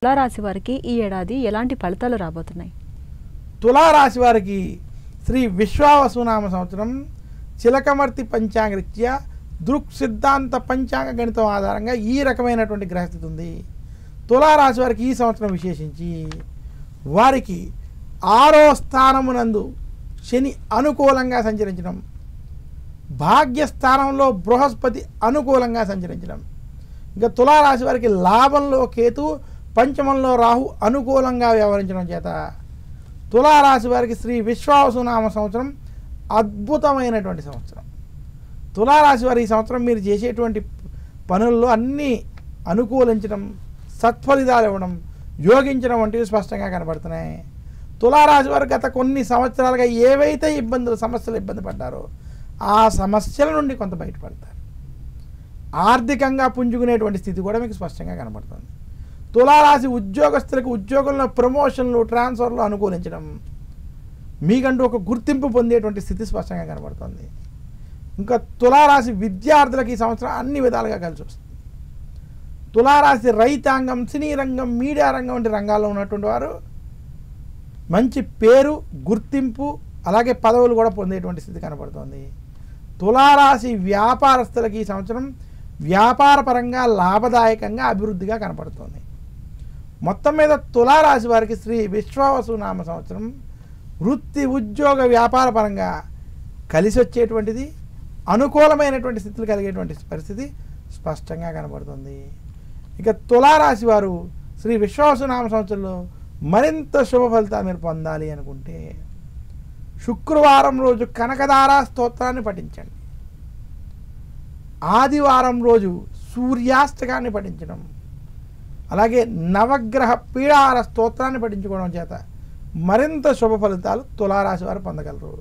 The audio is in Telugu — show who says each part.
Speaker 1: తులారాశి వారికి ఈ ఏడాది ఎలాంటి ఫలితాలు రాబోతున్నాయి?
Speaker 2: తులారాశి వారికి శ్రీ విశ్వావసునామ సంవత్సరం చిలకమర్తి పంచాంగరీత్యా దృక్ సిద్ధాంత పంచాంగ గణితం ఆధారంగా ఈ రకమైనటువంటి గ్రహస్థితి ఉంది. తులారాశి వారికి ఈ సంవత్సరం విశేషించి వారికి 6వ స్థానమునందు శని అనుకూలంగా సంచరించడం, భాగ్యస్థానంలో బృహస్పతి అనుకూలంగా సంచరించడం, ఇంకా తులారాశి వారికి లాభంలో కేతు, పంచమంలో రాహు అనుకూలంగా వ్యవహరించడం చేత తులారాశి వారికి శ్రీ విశ్వావసునామ సంవత్సరం అద్భుతమైనటువంటి సంవత్సరం. తులారాశి వారి ఈ సంవత్సరం మీరు చేసేటువంటి పనుల్లో అన్నీ అనుకూలించడం, సత్ఫలితాలు ఇవ్వడం, యోగించడం వంటివి స్పష్టంగా కనబడుతున్నాయి. తులారాశి వారు గత కొన్ని సంవత్సరాలుగా ఏవైతే సమస్యలు ఇబ్బంది పడ్డారో ఆ సమస్యల నుండి కొంత బయటపడతారు. ఆర్థికంగా పుంజుకునేటువంటి స్థితి కూడా మీకు స్పష్టంగా కనబడుతుంది. తులారాశి ఉద్యోగస్తులకు ఉద్యోగంలో ప్రమోషన్లు, ట్రాన్స్ఫర్లు అనుకూలించడం, మీకంటూ ఒక గుర్తింపు పొందేటువంటి స్థితి స్పష్టంగా కనబడుతుంది. ఇంకా తులారాశి విద్యార్థులకు ఈ సంవత్సరం అన్ని విధాలుగా కలిసి వస్తుంది. తులారాశి రైతాంగం, సినీ రంగం, మీడియా రంగం వంటి రంగాల్లో ఉన్నటువంటి వారు మంచి పేరు, గుర్తింపు, అలాగే పదవులు కూడా పొందేటువంటి స్థితి కనబడుతుంది. తులారాశి వ్యాపారస్తులకు ఈ సంవత్సరం వ్యాపారపరంగా లాభదాయకంగా అభివృద్ధిగా కనపడుతుంది. మొత్తం మీద తులారాశి వారికి శ్రీ విశ్వావసునామ సంవత్సరం వృత్తి, ఉద్యోగ, వ్యాపార పరంగా కలిసి వచ్చేటువంటిది, అనుకూలమైనటువంటి స్థితులు కలిగేటువంటి పరిస్థితి స్పష్టంగా కనబడుతుంది. ఇక తులారాశి వారు శ్రీ విశ్వావసునామ సంవత్సరంలో మరింత శుభ ఫలితాలు మీరు పొందాలి అనుకుంటే శుక్రవారం రోజు కనకదార స్తోత్రాన్ని పఠించండి. ఆదివారం రోజు సూర్యాష్టకాన్ని పఠించడం, అలాగే నవగ్రహ పీడాహార స్తోత్రాన్ని పఠించుకోవడం చేత మరింత శుభ ఫలితాలు తులారాశి వారు పొందగలరు.